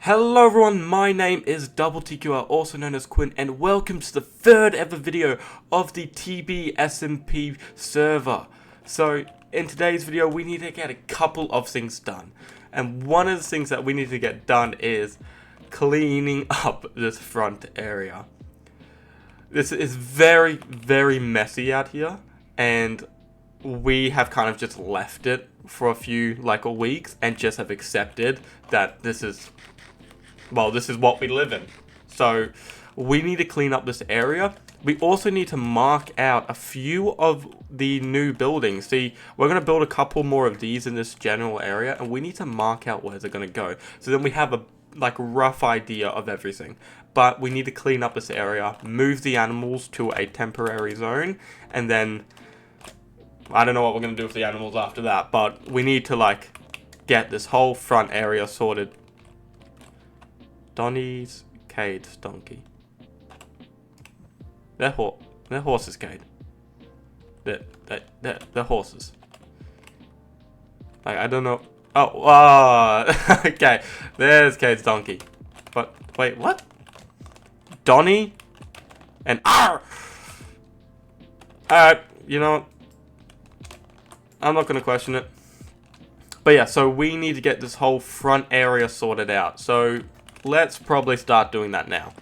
Hello everyone, my name is Double TQR, also known as Quinn, and welcome to the third ever video of the TBSMP server. So, in today's video, we need to get a couple of things done. And one of the things that we need to get done is cleaning up this front area. This is very, very messy out here, and we have kind of just left it for a few weeks and just have accepted that this is what we live in. So we need to clean up this area. We also need to mark out a few of the new buildings. See, we're going to build a couple more of these in this general area, and we need to mark out where they're going to go. So then we have a rough idea of everything. But we need to clean up this area, move the animals to a temporary zone, and then I don't know what we're going to do with the animals after that, but we need to get this whole front area sorted. Donnie's Cade's donkey. They're horses, Cade. They're horses. I don't know. Oh, okay. There's Cade's donkey. But wait, what? Donnie and R. Alright, you know, I'm not gonna question it. But yeah, so we need to get this whole front area sorted out. So let's probably start doing that now.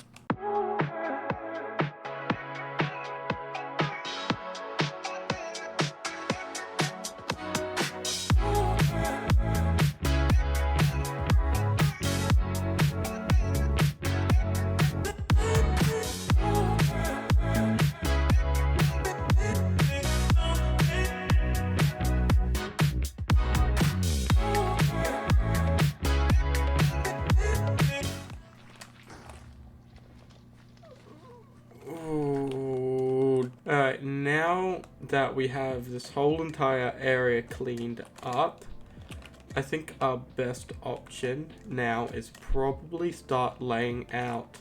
Alright, now that we have this whole entire area cleaned up, I think our best option now is probably start laying out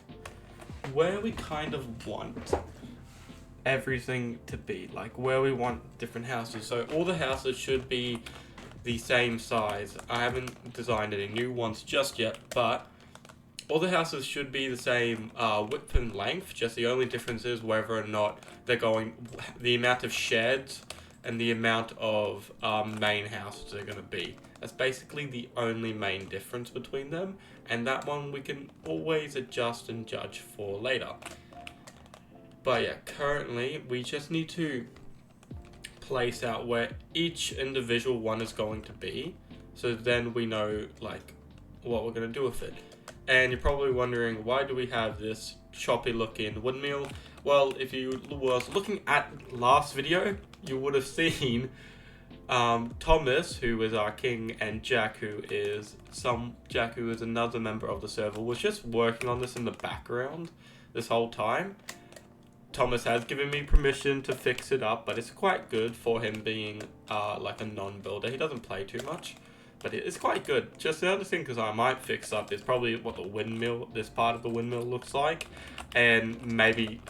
where we kind of want everything to be, where we want different houses. So all the houses should be the same size. I haven't designed any new ones just yet, but all the houses should be the same width and length, just the only difference is whether or not they're going, the amount of sheds and the amount of main houses they're going to be. That's basically the only main difference between them, and that one we can always adjust and judge for later. But yeah, currently we just need to place out where each individual one is going to be, so then we know what we're going to do with it. And you're probably wondering, why do we have this choppy looking windmill? Well, if you was looking at last video, you would have seen Thomas, who is our king, and Jack, who is another member of the server, was just working on this in the background this whole time. Thomas has given me permission to fix it up, but it's quite good for him being a non-builder. He doesn't play too much, but it's quite good. Just the other thing, because I might fix up, is probably what the windmill, this part of the windmill looks like, and maybe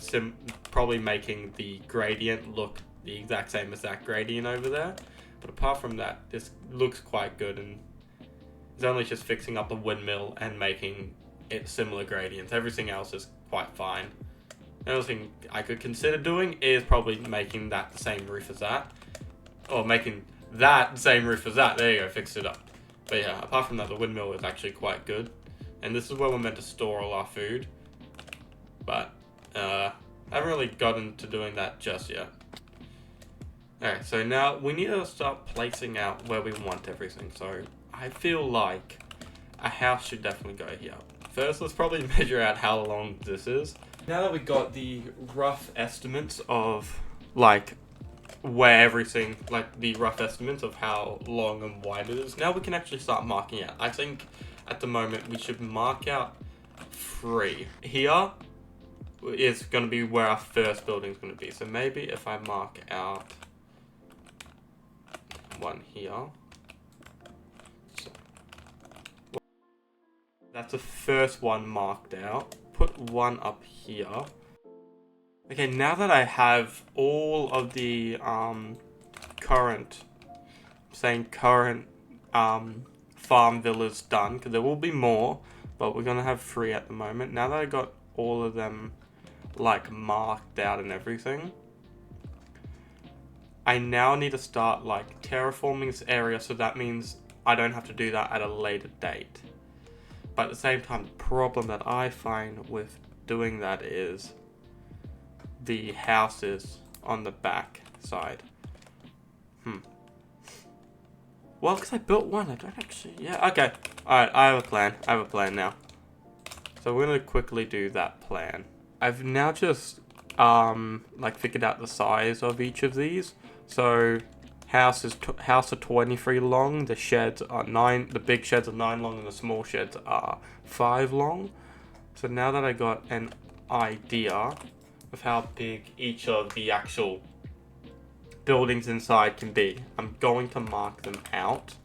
probably making the gradient look the exact same as that gradient over there. But apart from that, this looks quite good, and it's only just fixing up the windmill and making it similar gradients. Everything else is quite fine. The only thing I could consider doing is probably making that the same roof as that, or making that same roof as that. There you go, fixed it up. But yeah, apart from that, the windmill is actually quite good, and this is where we're meant to store all our food. But I haven't really gotten to doing that just yet. Alright, so now we need to start placing out where we want everything. So I feel like a house should definitely go here. First, let's probably measure out how long this is. Now that we got the rough estimates of where everything, the rough estimates of how long and wide it is, now we can actually start marking out. I think at the moment we should mark out 3. Here is going to be where our first building is going to be. So maybe if I mark out 1 here. So that's the first one marked out. Put 1 up here. Okay, now that I have all of the current farm villas done, because there will be more, but we're gonna have 3 at the moment. Now that I got all of them like marked out and everything, I now need to start like terraforming this area, so that means I don't have to do that at a later date. But at the same time, the problem that I find with doing that is the houses on the back side. Well, because I built one, I don't actually... Yeah, okay. Alright, I have a plan. I have a plan now. So we're going to quickly do that plan. I've now just, like, figured out the size of each of these. So, house are 23 long, the sheds are 9, the big sheds are 9 long, and the small sheds are 5 long. So now that I got an idea of how big each of the actual buildings inside can be, I'm going to mark them out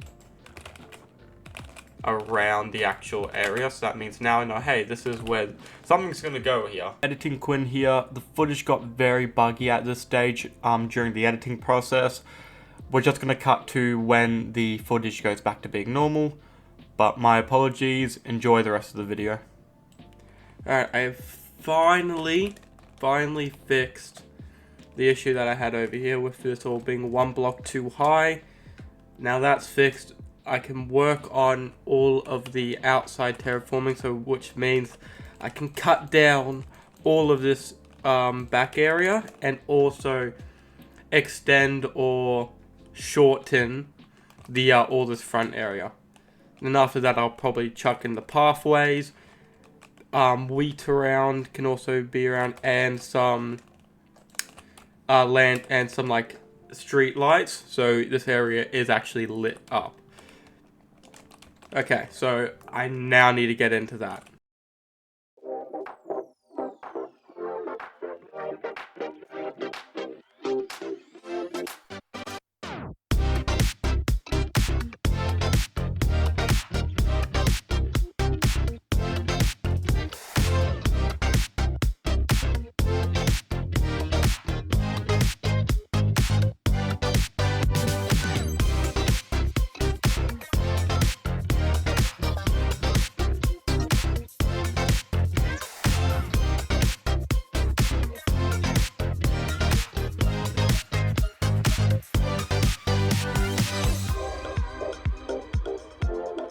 around the actual area. So that means now I know, hey, this is where something's going to go here. Editing Quinn here. The footage got very buggy at this stage during the editing process. We're just going to cut to when the footage goes back to being normal. But my apologies. Enjoy the rest of the video. Alright, I've finally fixed the issue that I had over here with this all being 1 block too high. Now that's fixed, I can work on all of the outside terraforming, so which means I can cut down all of this back area and also extend or shorten the all this front area. And after that, I'll probably chuck in the pathways. Wheat around can also be around, and some land and some like street lights, so this area is actually lit up. Okay, so I now need to get into that.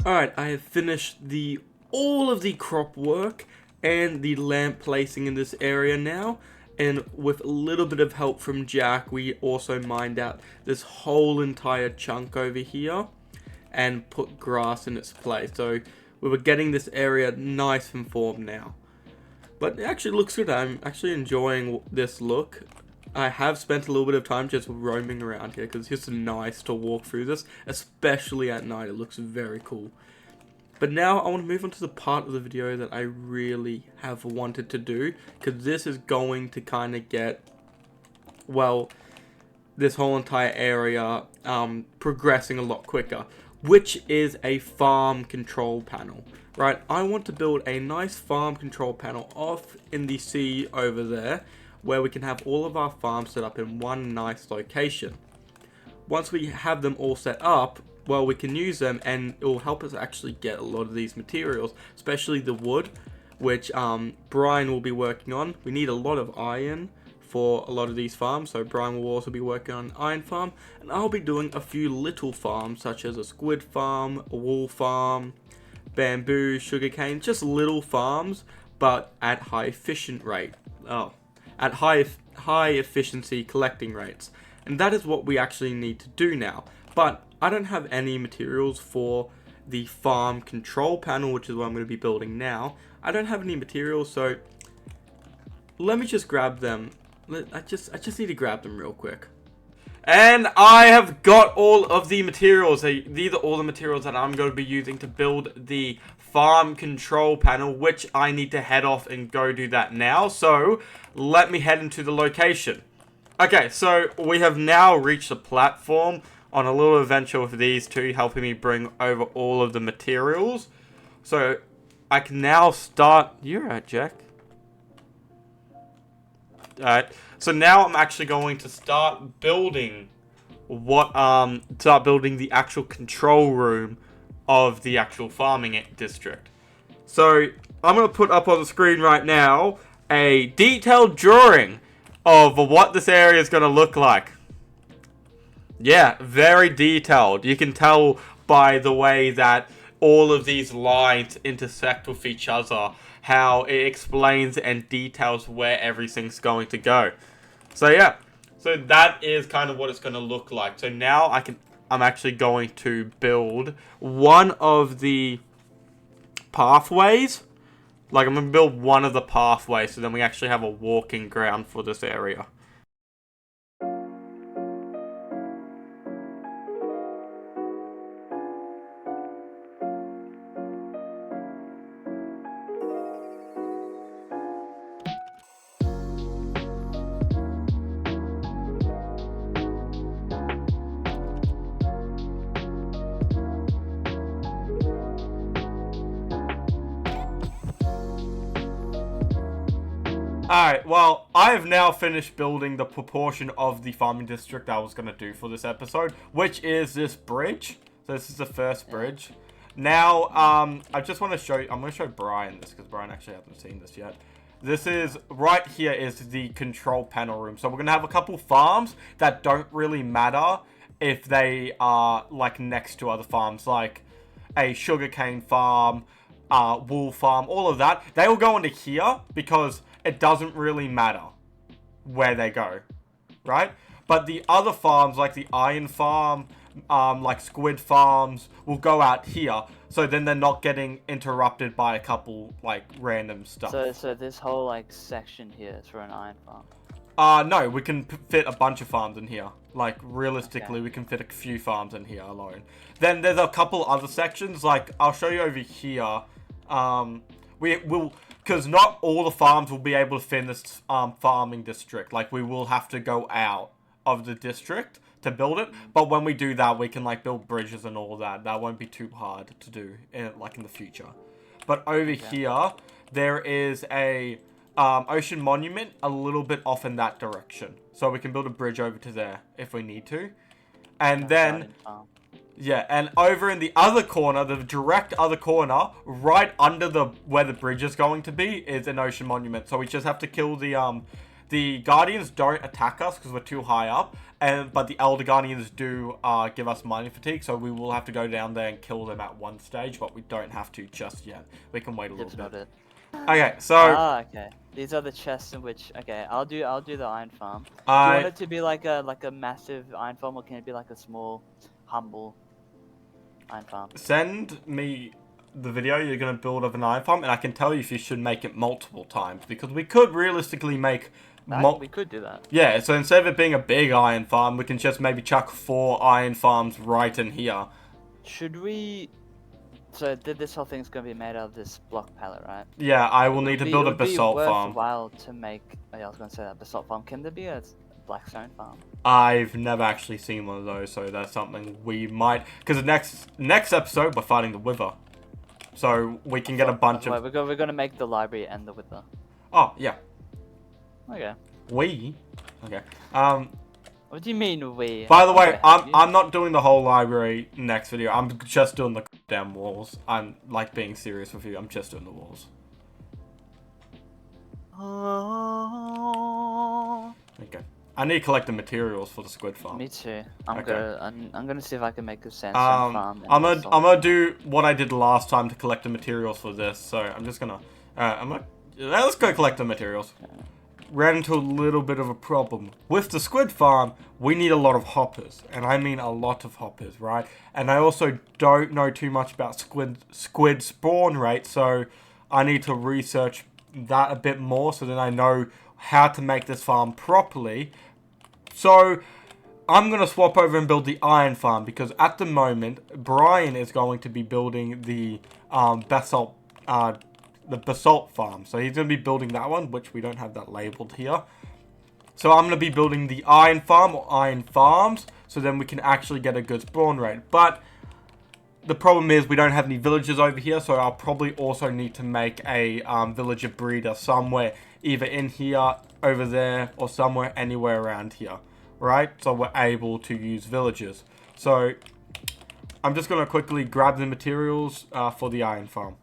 Alright, I have finished all of the crop work and the lamp placing in this area now, and with a little bit of help from Jack, we also mined out this whole entire chunk over here and put grass in its place. So we were getting this area nice and formed now. But it actually looks good. I'm actually enjoying this look. I have spent a little bit of time just roaming around here because it's just nice to walk through this, especially at night. It looks very cool. But now I want to move on to the part of the video that I really have wanted to do, because this is going to kind of get, well, this whole entire area progressing a lot quicker, which is a farm control panel. Right, I want to build a nice farm control panel off in the sea over there, where we can have all of our farms set up in one nice location. Once we have them all set up, well, we can use them, and it will help us actually get a lot of these materials, especially the wood, which Brian will be working on. We need a lot of iron for a lot of these farms, so Brian will also be working on an iron farm, and I'll be doing a few little farms, such as a squid farm, a wool farm, bamboo, sugarcane, just little farms, but at high efficient rate. At high efficiency collecting rates. And that is what we actually need to do now. But I don't have any materials for the farm control panel, which is what I'm going to be building now. I don't have any materials, so let me just grab them. I just need to grab them real quick. And I have got all of the materials. These are all the materials that I'm going to be using to build the farm control panel, which I need to head off and go do that now. So let me head into the location. Okay, so we have now reached the platform on a little adventure with these two helping me bring over all of the materials. So I can now start. You're right, Jack. Alright, so now I'm actually going to start building the actual control room of the actual farming district. So I'm going to put up on the screen right now a detailed drawing of what this area is going to look like. Yeah, very detailed. You can tell by the way that all of these lines intersect with each other, how it explains and details where everything's going to go. So yeah, so that is kind of what it's going to look like. So now I'm actually going to build one of the pathways. Like, I'm going to build one of the pathways so then we actually have a walking ground for this area. Alright, well, I have now finished building the proportion of the farming district I was going to do for this episode, which is this bridge. So this is the first bridge. Now, I just want to show you, I'm going to show Brian this, because Brian actually hasn't seen this yet. This is, right here is the control panel room. So we're going to have a couple farms that don't really matter if they are, like, next to other farms, like a sugarcane farm, wool farm, all of that. They will go into here, because it doesn't really matter where they go, right? But the other farms, like the iron farm, like squid farms, will go out here. So then they're not getting interrupted by a couple, like, random stuff. So this whole, like, section here is for an iron farm? No, we can fit a bunch of farms in here. Like, realistically, we can fit a few farms in here alone. Then there's a couple other sections, like, I'll show you over here. We will... Because not all the farms will be able to fit in this farming district. Like, we will have to go out of the district to build it. But when we do that, we can, like, build bridges and all that. That won't be too hard to do, in the future. But over here, there is a ocean monument a little bit off in that direction. So we can build a bridge over to there if we need to. And then... Yeah, and over in the other corner, the direct other corner, right under where the bridge is going to be, is an ocean monument. So we just have to kill the guardians don't attack us because we're too high up, but the elder guardians do give us mining fatigue, so we will have to go down there and kill them at one stage, but we don't have to just yet. We can wait a little bit. Okay, so okay. These are the chests in which I'll do the iron farm. Do you want it to be like a massive iron farm, or can it be like a small, humble iron farm? Send me the video you're going to build of an iron farm, and I can tell you if you should make it multiple times, because we could realistically make... we could do that. Yeah, so instead of it being a big iron farm, we can just maybe chuck 4 iron farms right in here. Should we... So this whole thing's going to be made out of this block pallet, right? Yeah, I will need to build a basalt farm. It would be worthwhile to make... I was going to say that basalt farm. Can there be a blackstone farm? I've never actually seen one of those, so that's something we might... Because the next episode, we're fighting the Wither. So we can get a bunch of... We're going to make the library and the Wither. Oh, yeah. Okay. Okay. What do you mean we? By the way, I'm not doing the whole library next video. I'm just doing the damn walls. I'm, like, being serious with you. I'm just doing the walls. Okay. I need to collect the materials for the squid farm. Me too. I'm gonna see if I can make a sandstone farm. I'm gonna do what I did last time to collect the materials for this. So I'm just gonna let's go collect the materials. Okay. Ran into a little bit of a problem with the squid farm. We need a lot of hoppers, and I mean a lot of hoppers, right? And I also don't know too much about squid spawn rate, so I need to research that a bit more, so then I know how to make this farm properly. So I'm going to swap over and build the iron farm, because at the moment Brian is going to be building the basalt farm. So he's going to be building that one, which we don't have that labeled here. So I'm going to be building the iron farm or iron farms, so then we can actually get a good spawn rate. But the problem is we don't have any villagers over here, so I'll probably also need to make a villager breeder somewhere, either in here, over there, or somewhere anywhere around here, right? So we're able to use villagers. So I'm just going to quickly grab the materials for the iron farm.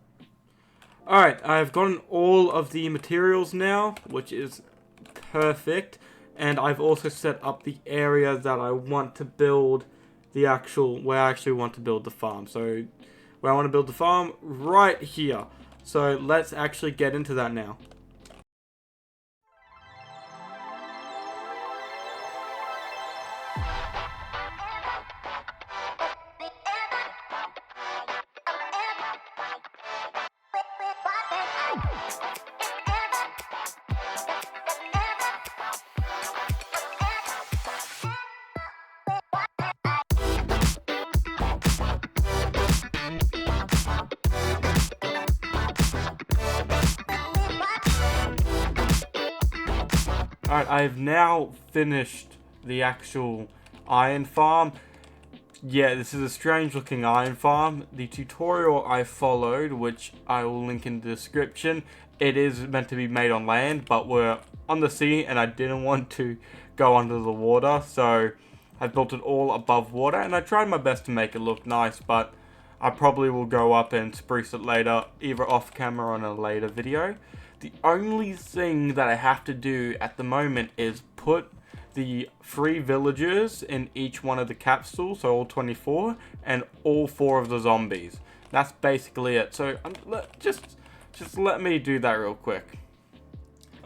Alright, I've gotten all of the materials now, which is perfect. And I've also set up the area that I want to build where I actually want to build the farm. So, where I want to build the farm, right here. So, let's actually get into that now. Alright, I've now finished the actual iron farm. Yeah, this is a strange looking iron farm. The tutorial I followed, which I will link in the description, it is meant to be made on land, but we're on the sea and I didn't want to go under the water, so I built it all above water and I tried my best to make it look nice, but I probably will go up and spruce it later, either off camera or in a later video. The only thing that I have to do at the moment is put the 3 villagers in each one of the capsules, so all 24, and all 4 of the zombies. That's basically it. So just let me do that real quick.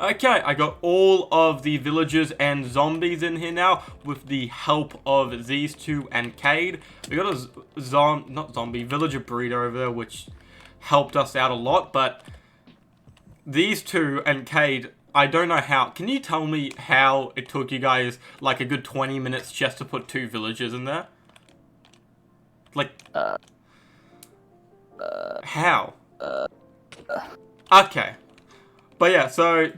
Okay, I got all of the villagers and zombies in here now with the help of these two and Cade. We got a villager breeder over there, which helped us out a lot, but these two and Cade, I don't know how. Can you tell me how it took you guys like a good 20 minutes just to put 2 villagers in there? Like, how? Okay. But yeah, so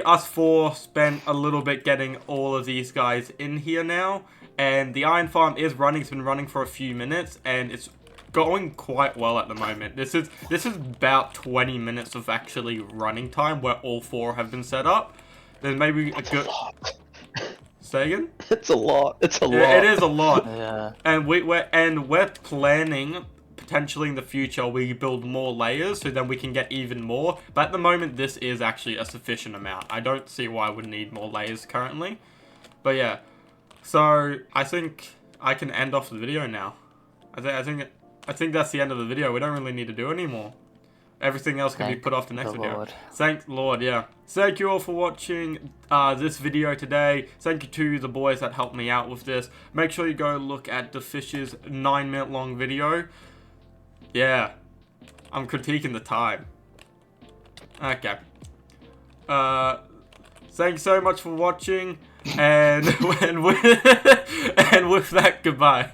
us 4 spent a little bit getting all of these guys in here now. And the iron farm is running. It's been running for a few minutes and it's going quite well at the moment. This is about 20 minutes of actually running time where all 4 have been set up. There's maybe a good... Say again? It's a lot. It's a lot. It is a lot. Yeah. And we're planning potentially in the future we build more layers so then we can get even more. But at the moment this is actually a sufficient amount. I don't see why we need more layers currently. But yeah. So I think I can end off the video now. I think that's the end of the video. We don't really need to do any more. Everything else can be put off the next video. Lord. Thank Lord, yeah. Thank you all for watching this video today. Thank you to the boys that helped me out with this. Make sure you go look at the Fish's 9-minute long video. Yeah. I'm critiquing the time. Okay. Thanks so much for watching. And with that, goodbye.